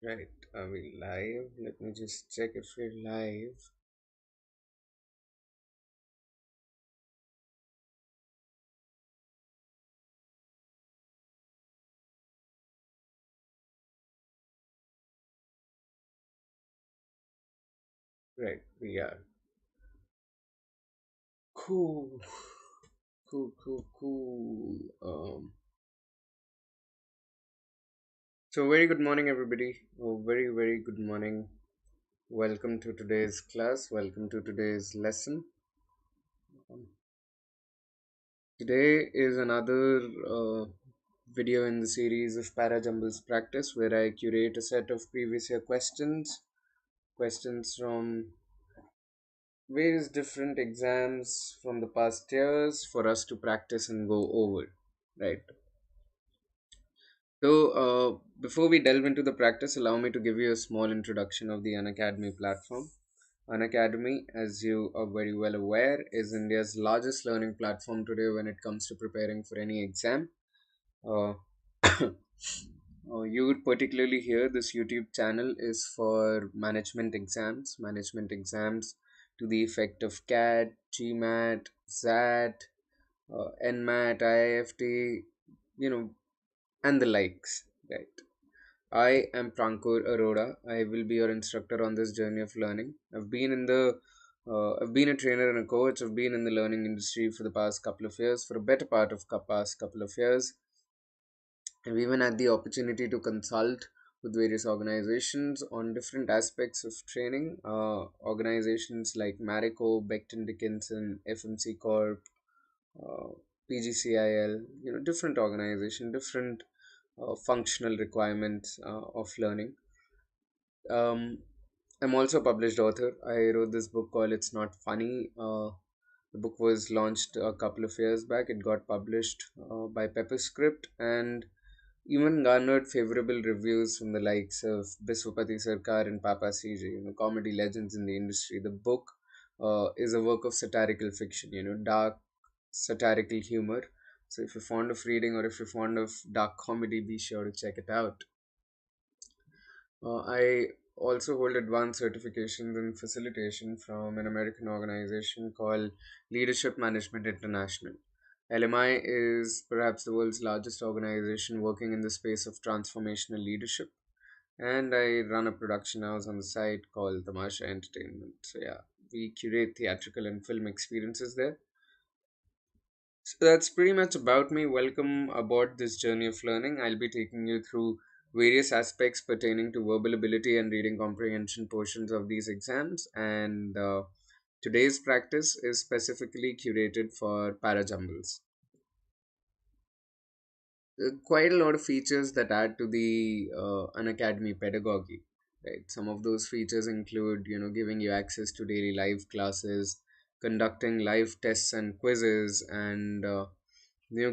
Right, are we live? Let me just check if we're live. Right, we are. Cool, cool. So very good morning, everybody. Oh, very good morning. Welcome to today's class. Welcome to today's lesson. Um, Today is another video in the series of Parajumbles Practice, where I curate a set of previous year questions from various different exams from the past years for us to practice and go over, right? Before we delve into the practice, allow me to give you a small introduction of the Unacademy platform. Unacademy, as you are very well aware, is India's largest learning platform today when it comes to preparing for any exam. uh, you would particularly hear this YouTube channel is for management exams to the effect of CAT, GMAT, ZAT, NMAT, IIFT, you know, and the likes. Right. I am Prankur Arora. I will be your instructor on this journey of learning. I've been a trainer and a coach. I've been in the learning industry for the past couple of years, for a better part of past couple of years. I've even had the opportunity to consult with various organizations on different aspects of training. Organizations like Marico, Becton Dickinson, FMC Corp, uh, PGCIL, different organization, different functional requirements of learning. Um, I'm also a published author. I wrote this book called It's Not Funny. The book was launched a couple of years back. It got published by Pepperscript and even garnered favorable reviews from the likes of Biswapati Sarkar and Papa CJ, comedy legends in the industry. The book is a work of satirical fiction, dark satirical humor. So if you're fond of reading or if you're fond of dark comedy, be sure to check it out. I also hold advanced certifications in facilitation from an American organization called Leadership Management International. LMI is perhaps the world's largest organization working in the space of transformational leadership. And I run a production house on the side called Tamasha Entertainment. So, yeah, we curate theatrical and film experiences there. So that's pretty much about me. Welcome aboard this journey of learning. I'll be taking you through various aspects pertaining to verbal ability and reading comprehension portions of these exams. And today's practice is specifically curated for Parajumbles. Quite a lot of features that add to the Unacademy pedagogy. Right, some of those features include, giving you access to daily live classes, conducting live tests and quizzes, and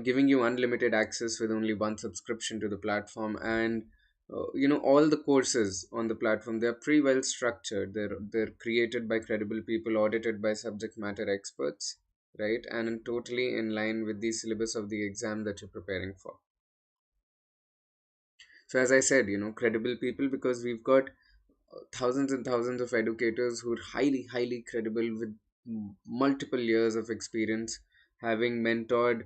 giving you unlimited access with only one subscription to the platform. And all the courses on the platform, they're pretty well structured. They're created by credible people, audited by subject matter experts, right, and totally in line with the syllabus of the exam that you're preparing for. So as I said, credible people, because we've got thousands and thousands of educators who are highly credible with multiple years of experience, having mentored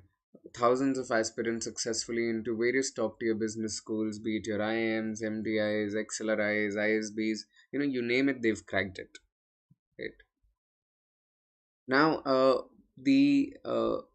thousands of aspirants successfully into various top tier business schools, be it your IIMs, MDIs, XLRIs, ISBs, you name it, they've cracked it. Right. Now, the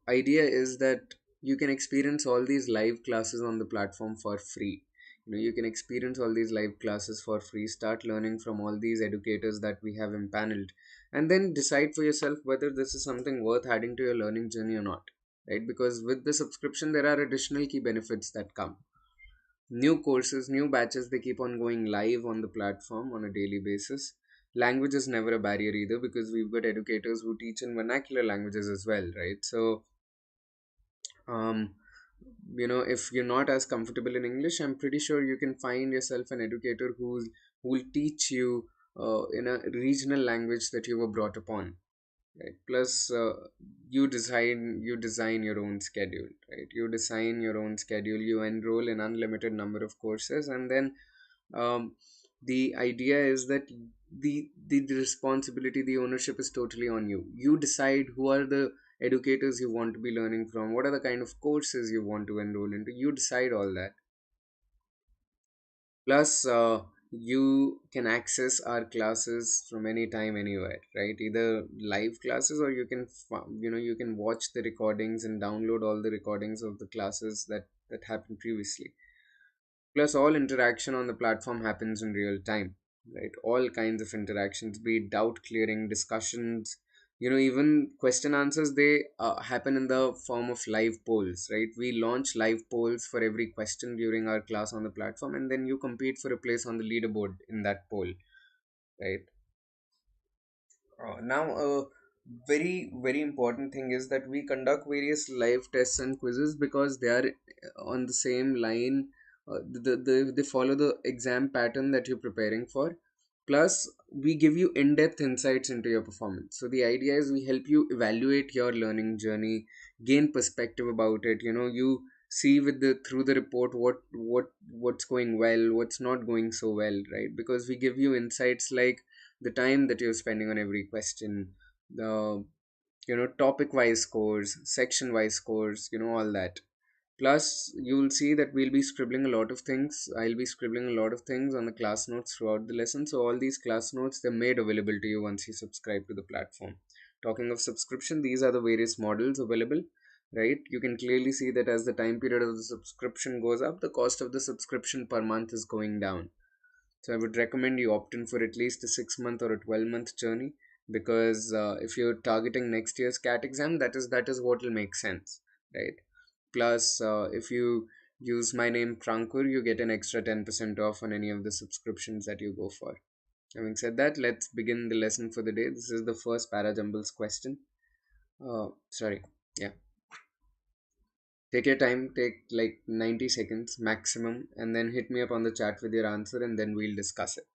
idea is that you can experience all these live classes on the platform for free. You can experience all these live classes for free, start learning from all these educators that we have impaneled, and then decide for yourself whether this is something worth adding to your learning journey or not. Right? Because with the subscription, there are additional key benefits that come. New courses, new batches, they keep on going live on the platform on a daily basis. Language is never a barrier either, because we've got educators who teach in vernacular languages as well, right? So, um, if you're not as comfortable in English, I'm pretty sure you can find yourself an educator who'll teach you in a regional language that you were brought upon. Right. Plus, you design your own schedule, right? You design your own schedule. You enroll in unlimited number of courses, and then, um, The idea is that the responsibility, the ownership is totally on you. You decide who are the educators you want to be learning from, what are the kind of courses you want to enroll into. You decide all that. Plus, you can access our classes from any time, anywhere, right? Either live classes, or you can, you can watch the recordings and download all the recordings of the classes that happened previously. Plus, all interaction on the platform happens in real time, right? All kinds of interactions, be it doubt clearing, discussions, even question answers, they happen in the form of live polls, right? We launch live polls for every question during our class on the platform, and then you compete for a place on the leaderboard in that poll, right? Now, a very, very important thing is that we conduct various live tests and quizzes because they are on the same line. They follow the exam pattern that you're preparing for. Plus, we give you in-depth insights into your performance. So the idea is we help you evaluate your learning journey, gain perspective about it. You see with the through the report what's going well, what's not going so well, right? Because we give you insights like the time that you're spending on every question, the topic wise scores, section wise scores, all that. Plus, you'll see that we'll be scribbling a lot of things. I'll be scribbling a lot of things on the class notes throughout the lesson. So all these class notes, they're made available to you once you subscribe to the platform. Talking of subscription, these are the various models available, right? You can clearly see that as the time period of the subscription goes up, the cost of the subscription per month is going down. So I would recommend you opt in for at least a 6 month or a 12-month journey, because if you're targeting next year's CAT exam, that is what will make sense, right? Plus, if you use my name Prankur, you get an extra 10% off on any of the subscriptions that you go for. Having said that, let's begin the lesson for the day. This is the first Parajumbles question. Sorry. Yeah. Take your time, take like 90 seconds maximum, and then hit me up on the chat with your answer, and then we'll discuss it.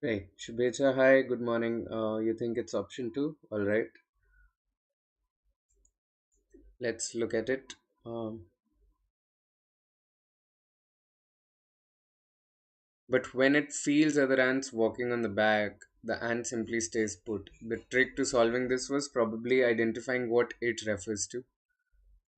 Right. Shubhecha, hi, good morning. You think it's option two? All right, let's look at it. But when it feels other ants walking on the back, the ant simply stays put. The trick to solving this was probably identifying what it refers to.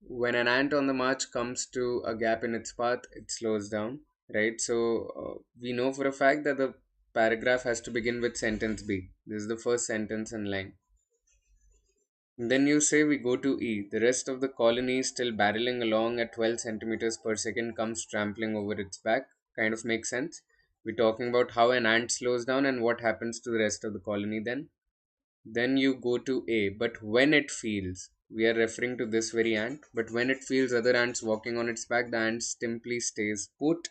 When an ant on the march comes to a gap in its path, it slows down, right? So we know for a fact that the paragraph has to begin with sentence B. This is the first sentence in line. Then you say we go to E. The rest of the colony, still barreling along at 12 centimeters per second, comes trampling over its back. Kind of makes sense. We're talking about how an ant slows down and what happens to the rest of the colony then. Then you go to A. But when it feels, we are referring to this very ant, but when it feels other ants walking on its back, the ant simply stays put.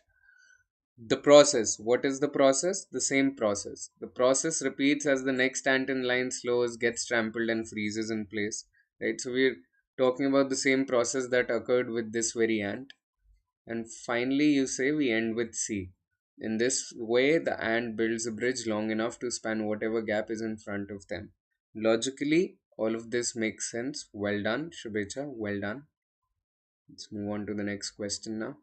The process. What is the process? The same process. The process repeats as the next ant in line slows, gets trampled, and freezes in place. Right? So we're talking about the same process that occurred with this very ant. And finally, you say we end with C. In this way, the ant builds a bridge long enough to span whatever gap is in front of them. Logically, all of this makes sense. Well done, Shubhecha. Well done. Let's move on to the next question now.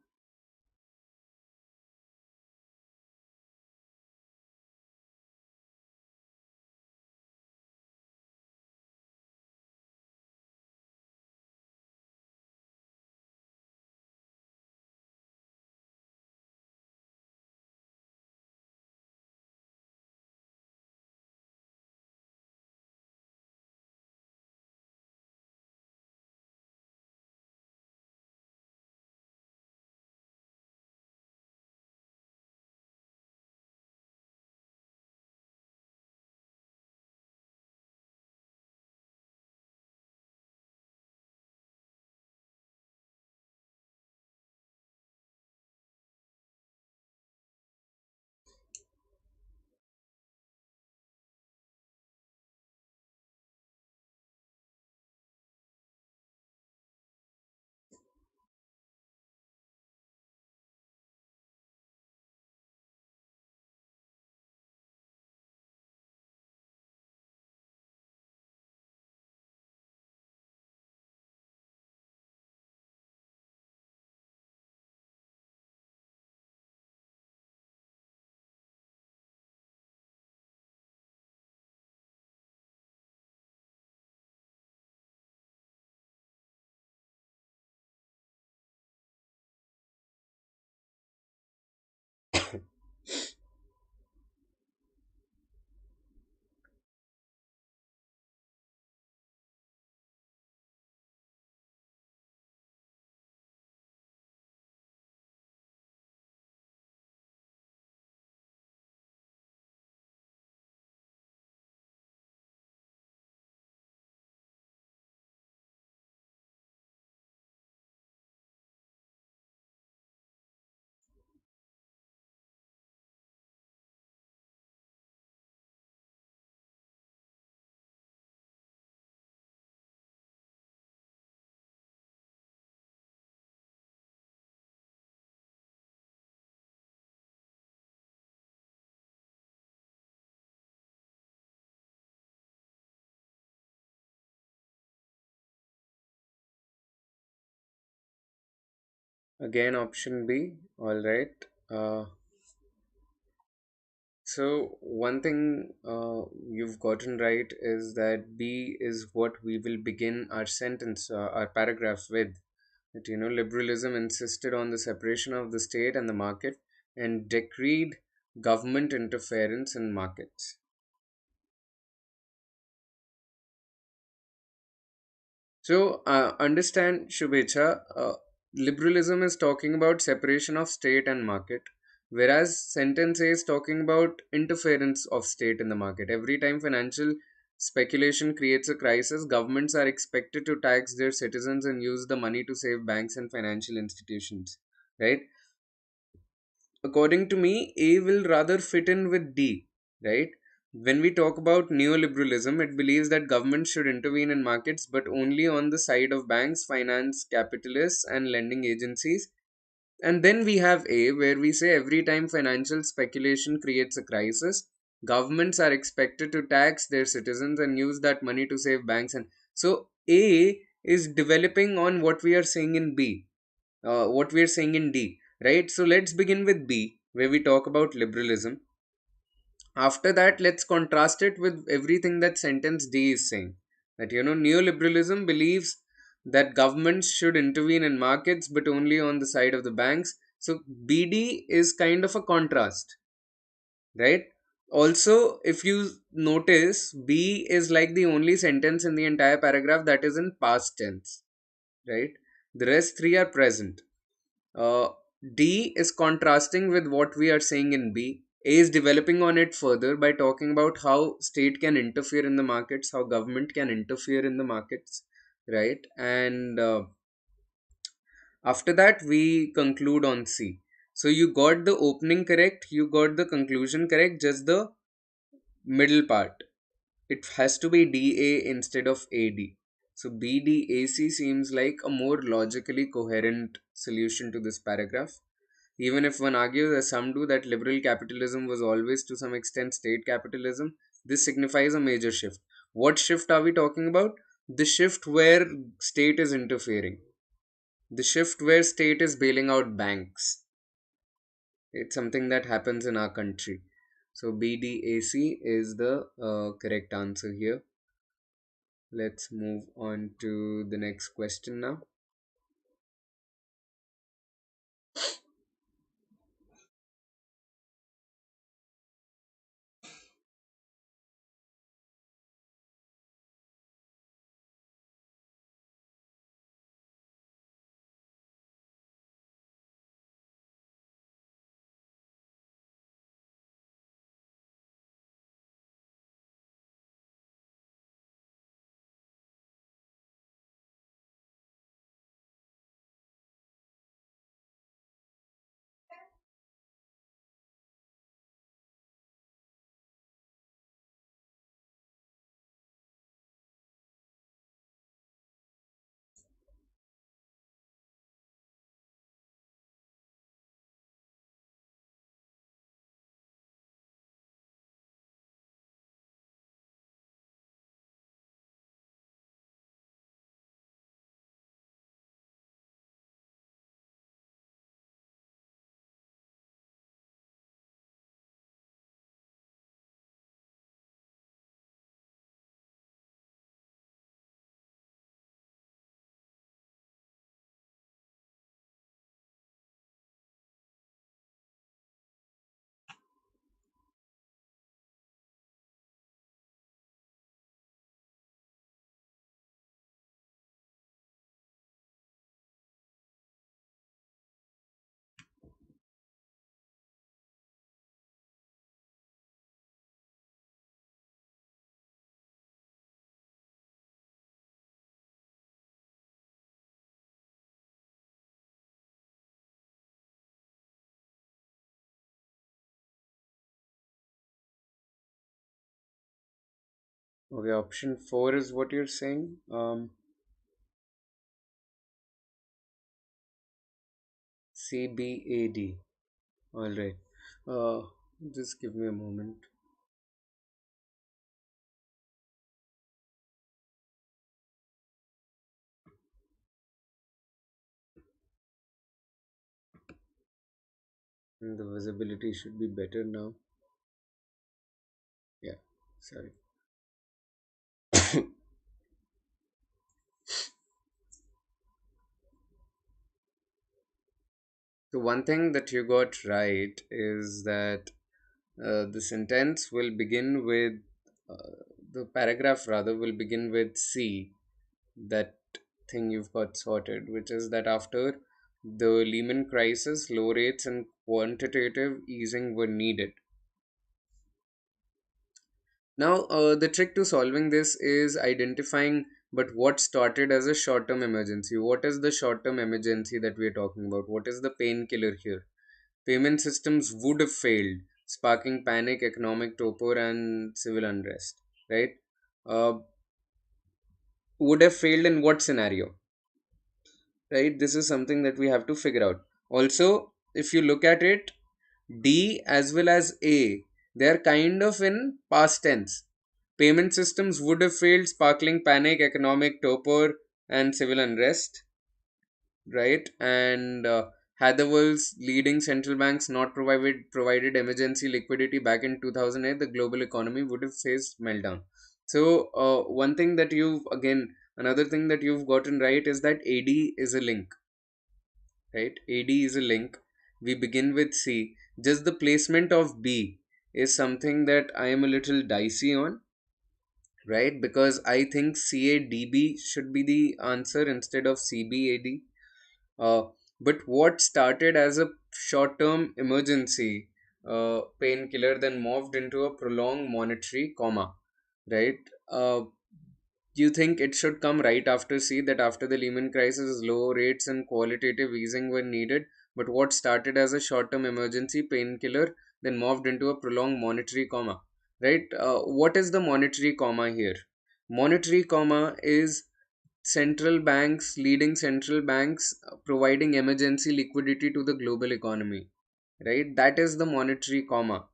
Again, option B. All right. So one thing you've gotten right is that B is what we will begin our sentence, our paragraph with. That liberalism insisted on the separation of the state and the market and decreed government interference in markets. So understand, Shubhecha, liberalism is talking about separation of state and market, whereas sentence A is talking about interference of state in the market. Every time financial speculation creates a crisis, governments are expected to tax their citizens and use the money to save banks and financial institutions. Right? According to me, A will rather fit in with D, right? When we talk about neoliberalism, it believes that government should intervene in markets, but only on the side of banks, finance capitalists, and lending agencies. And then we have A, where we say every time financial speculation creates a crisis, governments are expected to tax their citizens and use that money to save banks. And so A is developing on what we are saying in B, what we are saying in D, right? So let's begin with B, where we talk about liberalism. After that, let's contrast it with everything that sentence D is saying. That neoliberalism believes that governments should intervene in markets, but only on the side of the banks. So BD is kind of a contrast, right? Also, if you notice, B is like the only sentence in the entire paragraph that is in past tense, right? The rest three are present. uh, D is contrasting with what we are saying in B. A is developing on it further by talking about how state can interfere in the markets, how government can interfere in the markets, right? And after that, we conclude on C. So you got the opening correct, you got the conclusion correct, just the middle part. It has to be DA instead of AD. So BDAC seems like a more logically coherent solution to this paragraph. Even if one argues, as some do, that liberal capitalism was always to some extent state capitalism, this signifies a major shift. What shift are we talking about? The shift where state is interfering, the shift where state is bailing out banks. It's something that happens in our country. So BDAC is the correct answer here. Let's move on to the next question now. Okay, option 4 is what you're saying. CBAD. All right. Uh, just give me a moment. The visibility should be better now. Yeah, sorry. So one thing that you got right is that the sentence will begin with the paragraph rather will begin with C. That thing you've got sorted, which is that after the Lehman crisis, low rates and quantitative easing were needed. Now, the trick to solving this is identifying but what started as a short term emergency. What is the short term emergency that we are talking about? What is the painkiller here? Payment systems would have failed, sparking panic, economic torpor, and civil unrest, right? Uh, would have failed in what scenario? Right? This is something that we have to figure out. Also, if you look at it, D as well as A, they are kind of in past tense. Payment systems would have failed, sparkling panic, economic torpor, and civil unrest, right? And Hatherwell's leading central banks not provided emergency liquidity back in 2008, the global economy would have faced meltdown. So, one thing that you've again, another thing that you've gotten right is that AD is a link, right? AD is a link. We begin with C. Just the placement of B is something that I am a little dicey on, right? Because I think CADB should be the answer instead of CBAD. Uh, but what started as a short term emergency painkiller then morphed into a prolonged monetary coma, right? You think it should come right after C, that after the Lehman crisis, low rates and qualitative easing were needed, but what started as a short term emergency painkiller then morphed into a prolonged monetary coma, right? What is the monetary coma here? Monetary coma is leading central banks providing emergency liquidity to the global economy, right? That is the monetary coma.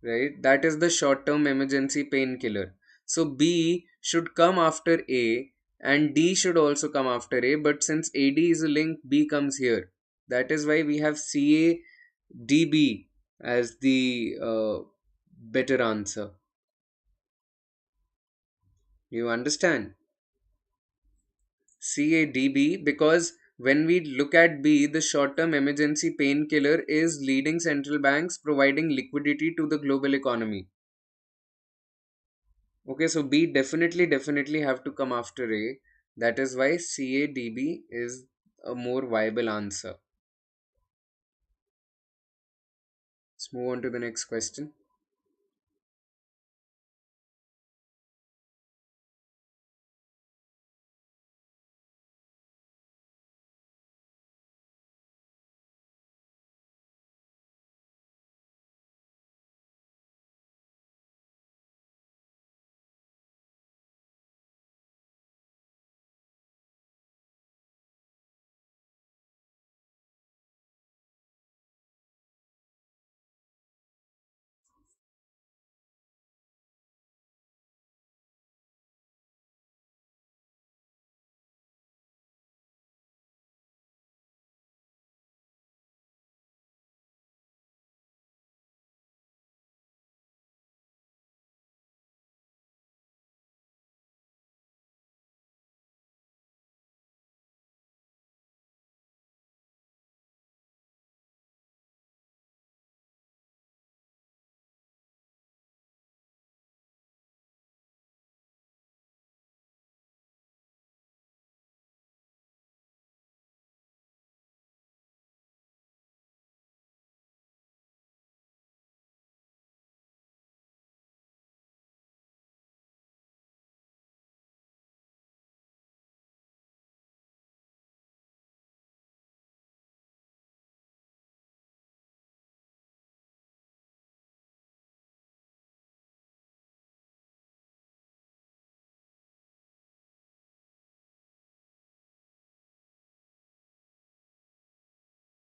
right? That is the short term emergency painkiller. So B should come after A and D should also come after A, but since AD is a link, B comes here. That is why we have CADB as the better answer. You understand? CADB, because when we look at B, the short term emergency painkiller is leading central banks providing liquidity to the global economy. Okay, so B definitely have to come after A. That is why CADB is a more viable answer. Let's move on to the next question.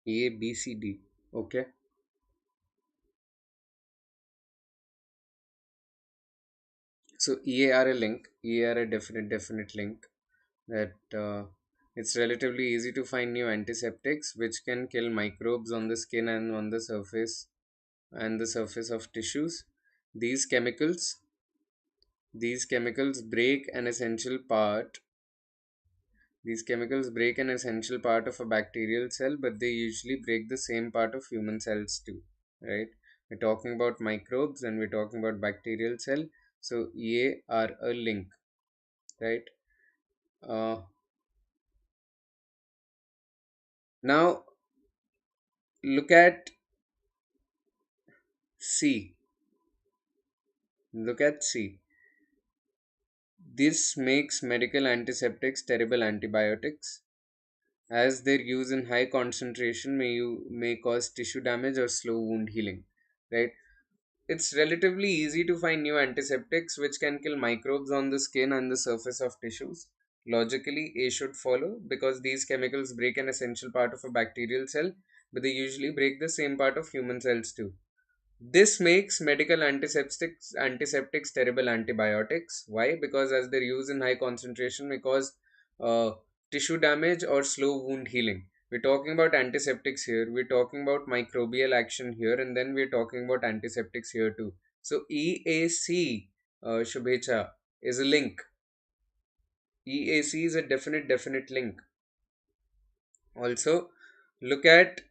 A, B, C, D. Okay. So EA are a link. EA are a definite link. That it's relatively easy to find new antiseptics which can kill microbes on the skin and the surface of tissues. These chemicals these chemicals break an essential part these chemicals break an essential part of a bacterial cell, but they usually break the same part of human cells too, right? We're talking about microbes and we're talking about bacterial cell, so EA are a link, right? uh, Now look at C. Look at C. This makes medical antiseptics terrible antibiotics, as their use in high concentration may cause tissue damage or slow wound healing. Right? It's relatively easy to find new antiseptics which can kill microbes on the skin and the surface of tissues. Logically, A should follow because these chemicals break an essential part of a bacterial cell, but they usually break the same part of human cells too. This makes medical antiseptics terrible antibiotics. Why? Because as they're used in high concentration may cause uh, tissue damage or slow wound healing. We're talking about antiseptics here. We're talking about microbial action here, and then we're talking about antiseptics here too. So EAC, Shubhecha, is a link. EAC is a definite link. Also, look at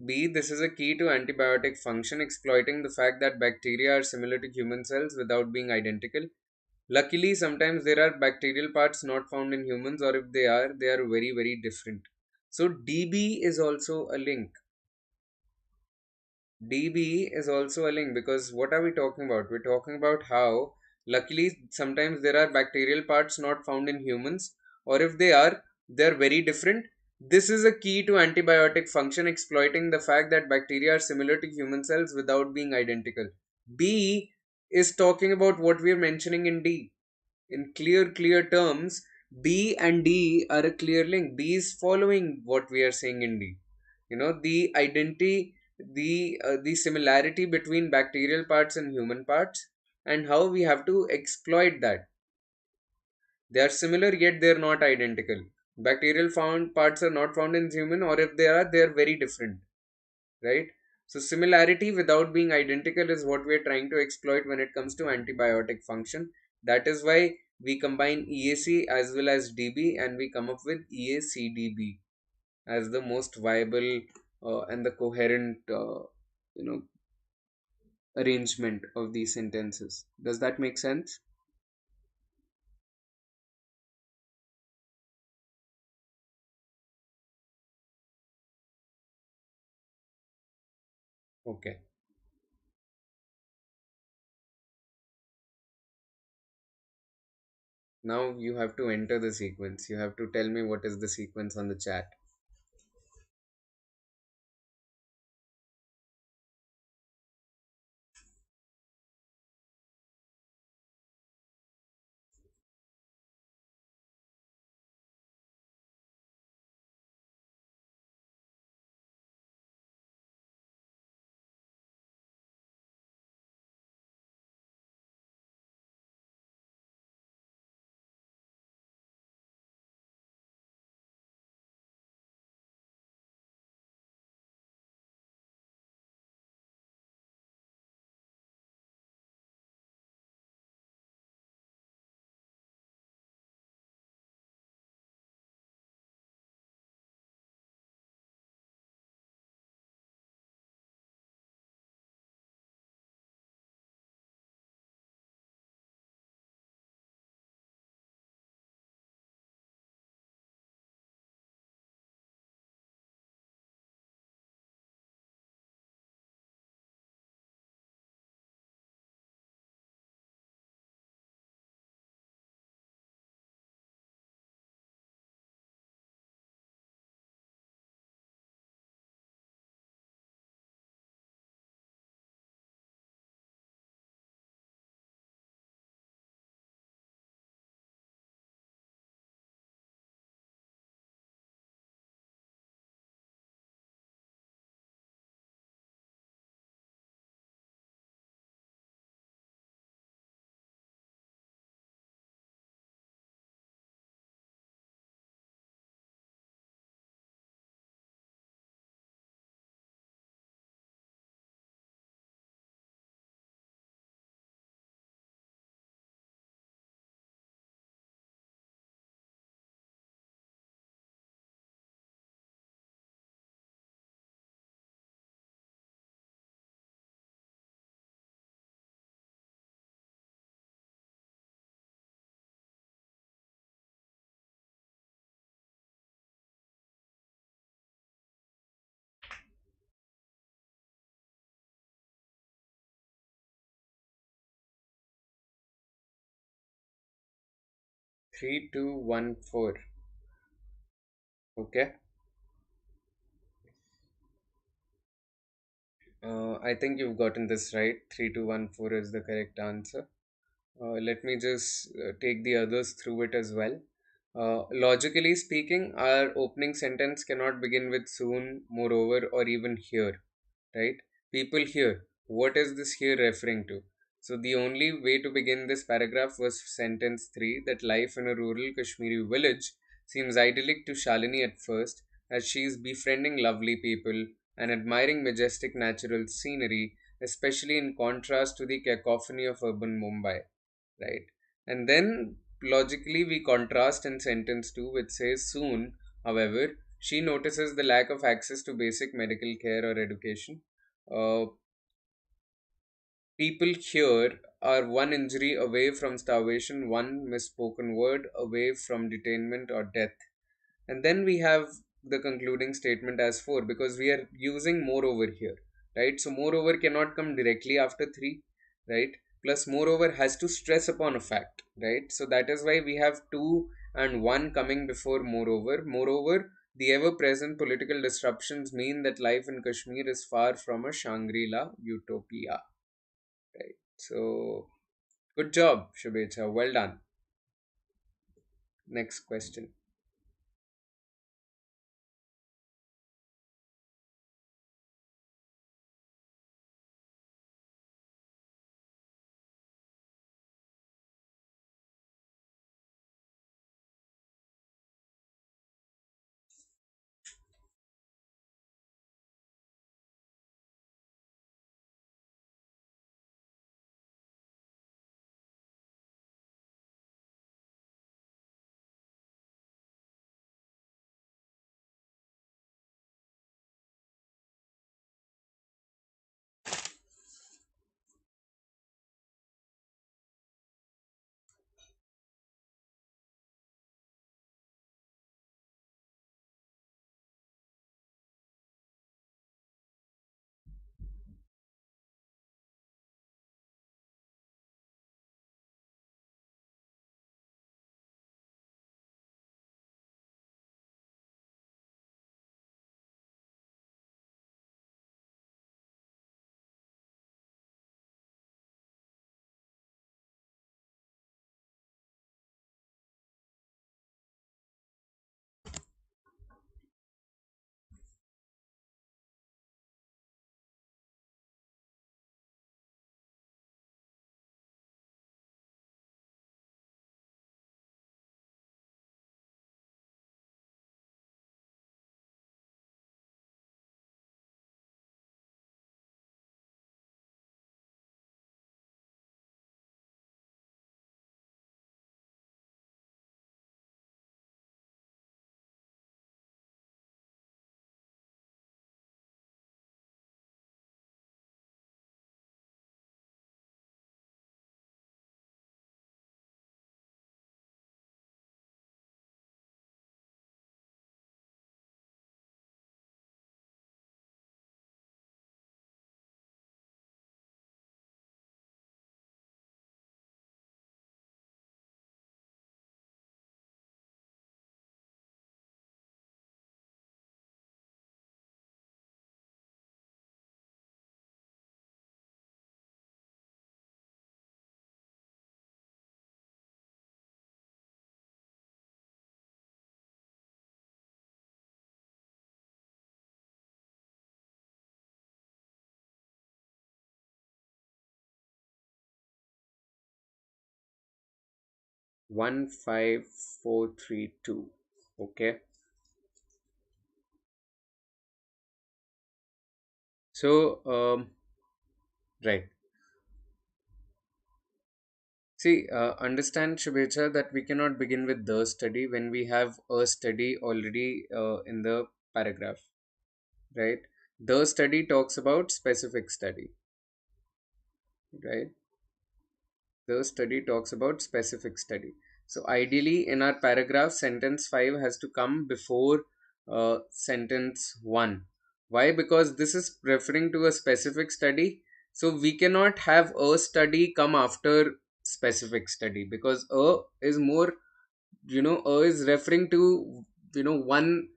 B. This is a key to antibiotic function, exploiting the fact that bacteria are similar to human cells without being identical. Luckily, sometimes there are bacterial parts not found in humans, or if they are very different. So, DB is also a link. DB is also a link because what are we talking about? We're talking about how, luckily, sometimes there are bacterial parts not found in humans, or if they're very different. This is a key to antibiotic function, exploiting the fact that bacteria are similar to human cells without being identical. B is talking about what we are mentioning in D. In clear terms, B and D are a clear link. B is following what we are saying in D. The identity the similarity between bacterial parts and human parts, and how we have to exploit that. They are similar, yet they are not identical. Bacterial found parts are not found in human, or if they are very different, right? So similarity without being identical is what we are trying to exploit when it comes to antibiotic function. That is why we combine EAC as well as DB, and we come up with EACDB as the most viable and the coherent you know arrangement of these sentences. Does that make sense? Okay. Now you have to enter the sequence. You have to tell me what is the sequence on the chat. 3214. Okay. I think you've gotten this right. 3214 is the correct answer. Let me just take the others through it as well. Logically speaking, our opening sentence cannot begin with soon, moreover, or even here, right? People here. What is this here referring to? So, the only way to begin this paragraph was sentence 3, that life in a rural Kashmiri village seems idyllic to Shalini at first, as she is befriending lovely people and admiring majestic natural scenery, especially in contrast to the cacophony of urban Mumbai, right? And then logically we contrast in sentence 2, which says soon, however, she notices the lack of access to basic medical care or education. Uh, People here are one injury away from starvation, one misspoken word away from detainment or death. And then we have the concluding statement as 4, because we are using moreover here, right? So moreover cannot come directly after 3, right? Plus moreover has to stress upon a fact, right? So that is why we have 2 and 1 coming before moreover. The ever present political disruptions mean that life in Kashmir is far from a Shangri-La utopia, right? So good job, Shubhecha, well done. Next question. 15432. Okay. So, right. See, understand, Shubhecha, that we cannot begin with the study when we have a study already in the paragraph, right? The study talks about specific study, right? The study talks about specific study. So, ideally, in our paragraph, sentence 5 has to come before sentence 1. Why? Because this is referring to a specific study. So, we cannot have a study come after specific study, because a is more, is referring to, one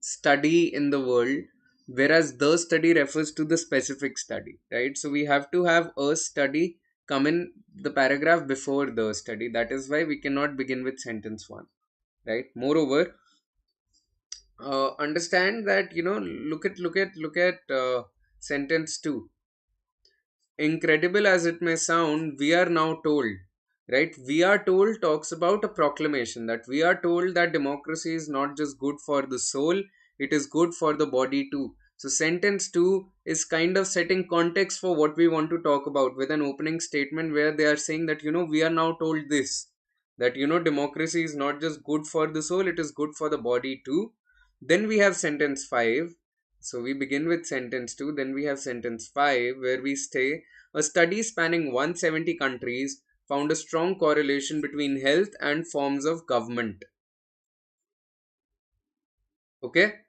study in the world, whereas the study refers to the specific study, right? So we have to have a study come in the paragraph before the study. That is why we cannot begin with sentence 1, right? Moreover, understand that, look at sentence 2. Incredible as it may sound, we are now told, right? We are told talks about a proclamation, that we are told that democracy is not just good for the soul, it is good for the body too. So, sentence 2 is kind of setting context for what we want to talk about with an opening statement where they are saying that, we are now told this, that, democracy is not just good for the soul, it is good for the body too. Then we have sentence 5. So we begin with sentence 2, then we have sentence 5 where we say a study spanning 170 countries found a strong correlation between health and forms of government. Okay,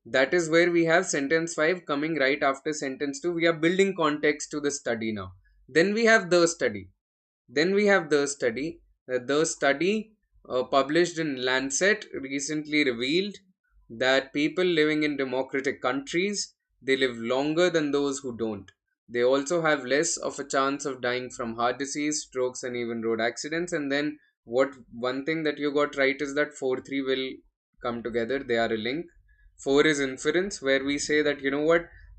that is where we have sentence 5 coming right after sentence 2. We are building context to the study now. Then we have the study. Then we have the study. The study published in Lancet recently revealed that people living in democratic countries, they live longer than those who don't. They also have less of a chance of dying from heart disease, strokes, and even road accidents. And then, what one thing that you got right is that 4 3 will come together. They are a link. 4 is inference, where we say that,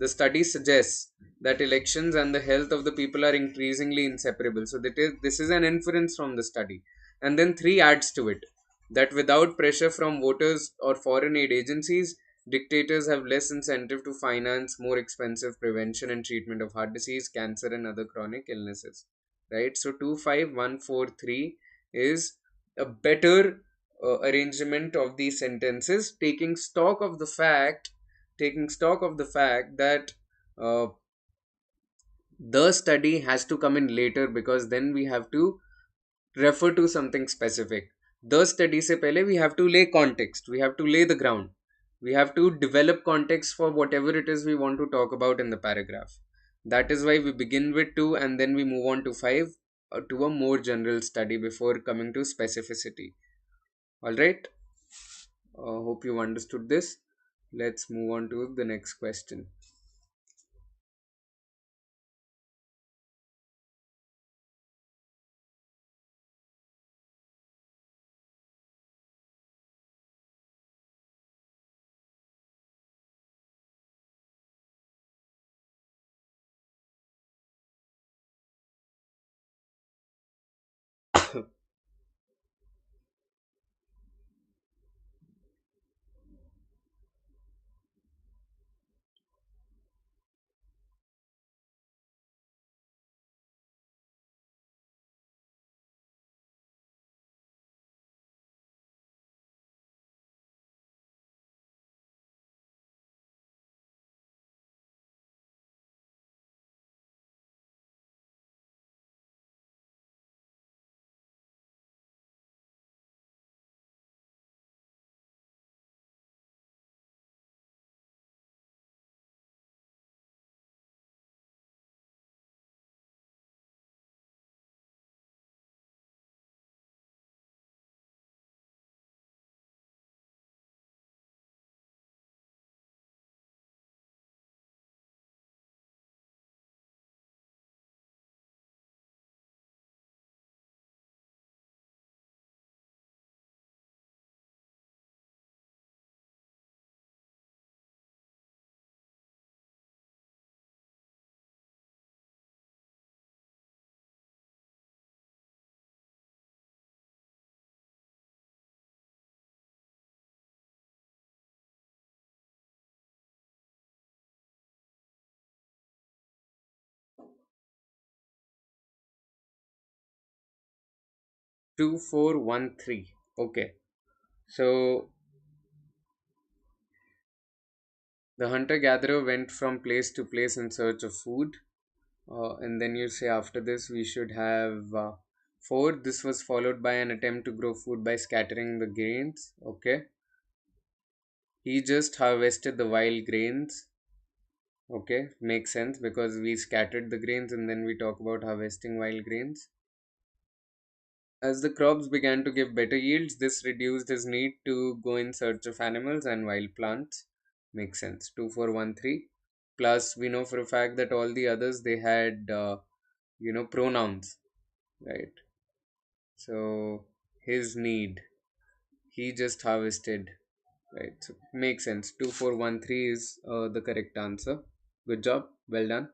the study suggests that elections and the health of the people are increasingly inseparable. So this is an inference from the study. And then 3 adds to it, that without pressure from voters or foreign aid agencies, dictators have less incentive to finance more expensive prevention and treatment of heart disease, cancer, and other chronic illnesses. Right? So 25143 is a better arrangement of these sentences, taking stock of the fact that uh, the study has to come in later, because then we have to refer to something specific. The study se pehle we have to lay context, we have to lay the ground, we have to develop context for whatever it is we want to talk about in the paragraph. That is why we begin with 2 and then we move on to 5, to a more general study before coming to specificity. All right. Hope you understood this. Let's move on to the next question. 2413. Okay. So the hunter gatherer went from place to place in search of food. And then you say after this we should have 4. This was followed by an attempt to grow food by scattering the grains. Okay. He just harvested the wild grains. Okay, makes sense because we scattered the grains and then we talk about harvesting wild grains. As the crops began to give better yields, this reduced his need to go in search of animals and wild plants. Makes sense. 2413. Plus, we know for a fact that all the others they had, pronouns, right? So, his need, he just harvested, right? So, makes sense. 2413 is the correct answer. Good job. Well done.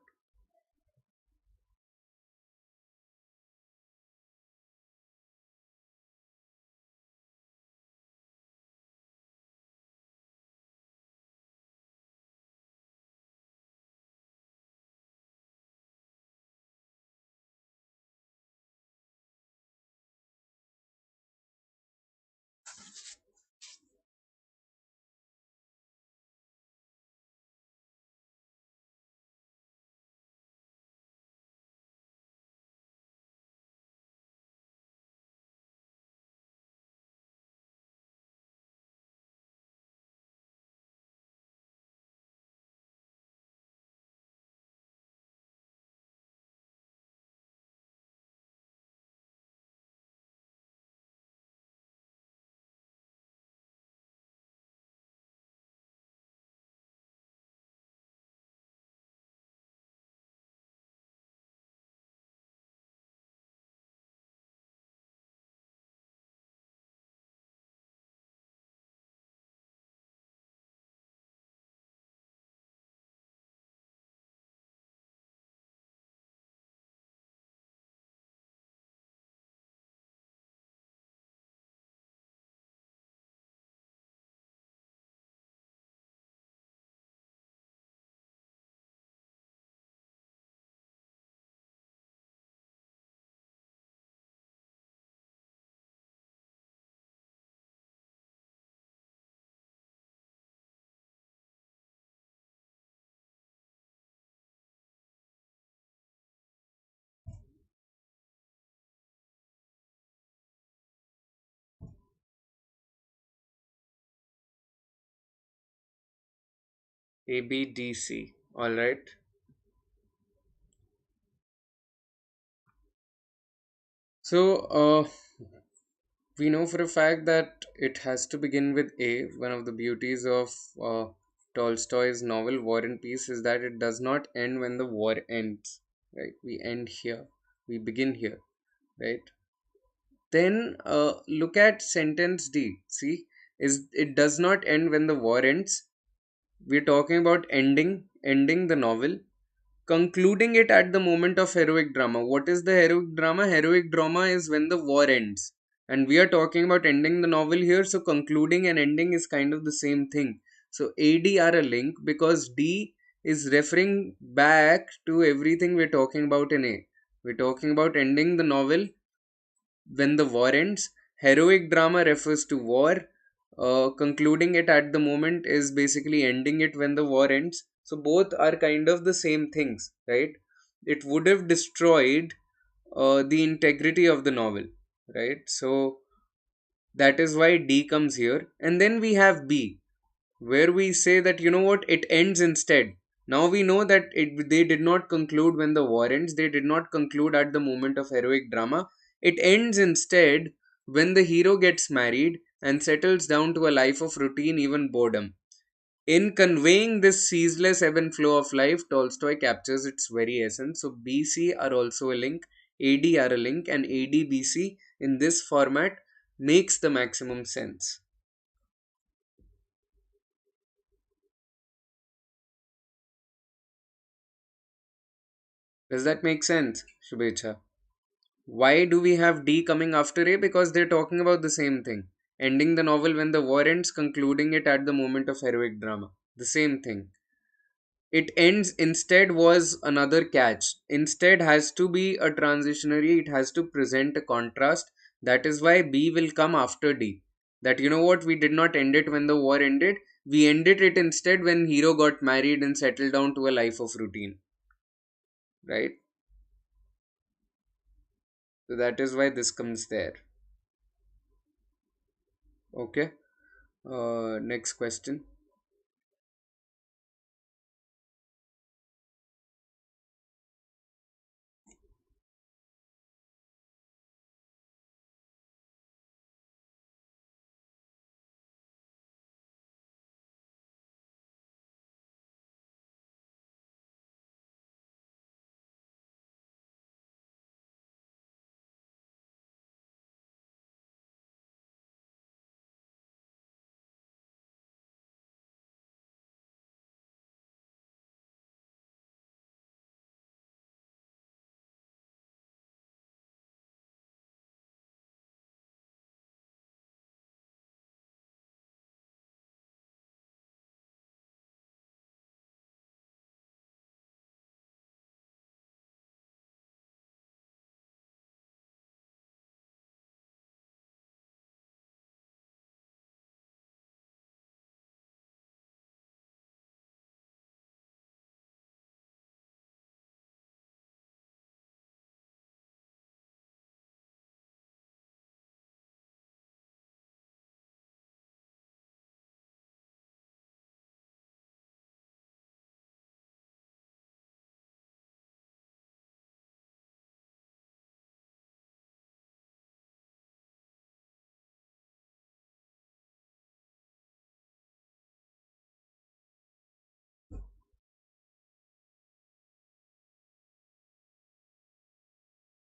ABDC. All right. So, we know for a fact that it has to begin with A. One of the beauties of Tolstoy's novel War and Peace is that it does not end when the war ends. Right? We end here. We begin here. Right? Then look at sentence D. See, is it does not end when the war ends. We're talking about ending the novel, concluding it at the moment of heroic drama. What is the heroic drama? Heroic drama is when the war ends. And we are talking about ending the novel here, so concluding and ending is kind of the same thing. So AD are a link because D is referring back to everything we're talking about in A. We're talking about ending the novel when the war ends. Heroic drama refers to war. Concluding it at the moment is basically ending it when the war ends. So both are kind of the same things, right? It would have destroyed the integrity of the novel, right? So that is why D comes here. And then we have B, where we say that you know what, it ends instead. Now we know that they did not conclude when the war ends, they did not conclude at the moment of heroic drama. It ends instead when the hero gets married and settles down to a life of routine, even boredom. In conveying this ceaseless ebb and flow of life, Tolstoy captures its very essence. So BC are also a link, AD are a link, and ADBC in this format makes the maximum sense. Does that make sense, Shubhecha? Why do we have D coming after A? Because they're talking about the same thing. Ending the novel when the war ends, concluding it at the moment of heroic drama. The same thing. It ends instead was another catch. Instead has to be a transitionary, it has to present a contrast. That is why B will come after D. That, you know what, we did not end it when the war ended. We ended it instead when hero got married and settled down to a life of routine. Right? So that is why this comes there. Okay. Next question.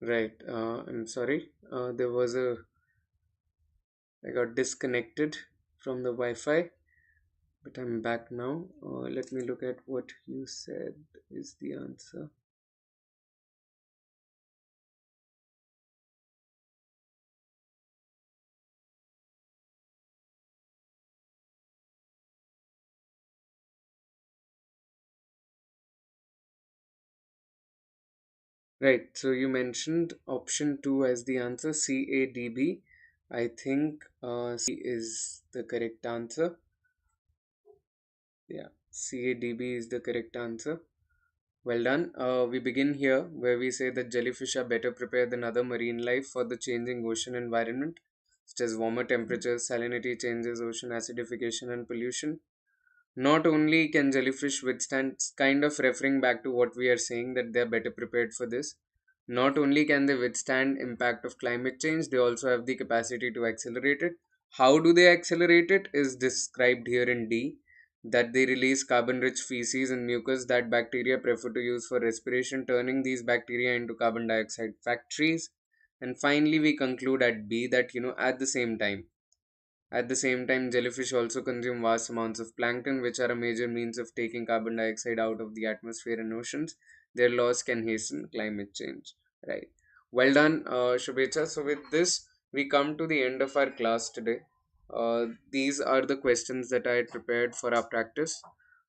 Right. I'm sorry. There was a. I got disconnected from the Wi-Fi, but I'm back now. Let me look at what you said is the answer. Right. So you mentioned option two as the answer, CADB. I think is the correct answer. Yeah, CADB is the correct answer. Well done. We begin here where we say that jellyfish are better prepared than other marine life for the changing ocean environment, such as warmer temperatures, salinity changes, ocean acidification, and pollution. Not only can jellyfish withstand, kind of referring back to what we are saying, that they are better prepared for this. Not only can they withstand impact of climate change, they also have the capacity to accelerate it. How do they accelerate it is described here in D, that they release carbon-rich feces and mucus that bacteria prefer to use for respiration, turning these bacteria into carbon dioxide factories. And finally, we conclude at B that, at the same time, jellyfish also consume vast amounts of plankton, which are a major means of taking carbon dioxide out of the atmosphere and oceans. Their loss can hasten climate change. Right. Well done, Shubhecha. So, with this, we come to the end of our class today. These are the questions that I had prepared for our practice.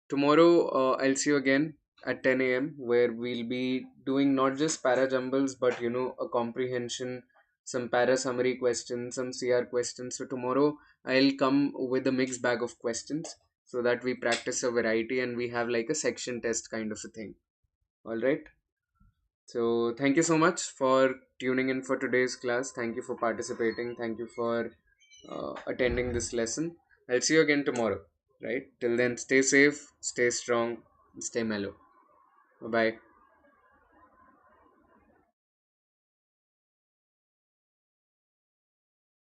Tomorrow, I'll see you again at 10 a.m., where we'll be doing not just para jumbles, but a comprehension, some para summary questions, some CR questions. So, tomorrow, I'll come with a mixed bag of questions so that we practice a variety and we have like a section test kind of a thing. All right. So, thank you so much for tuning in for today's class. Thank you for participating. Thank you for attending this lesson. I'll see you again tomorrow. Right. Till then, stay safe, stay strong, stay mellow. Bye bye.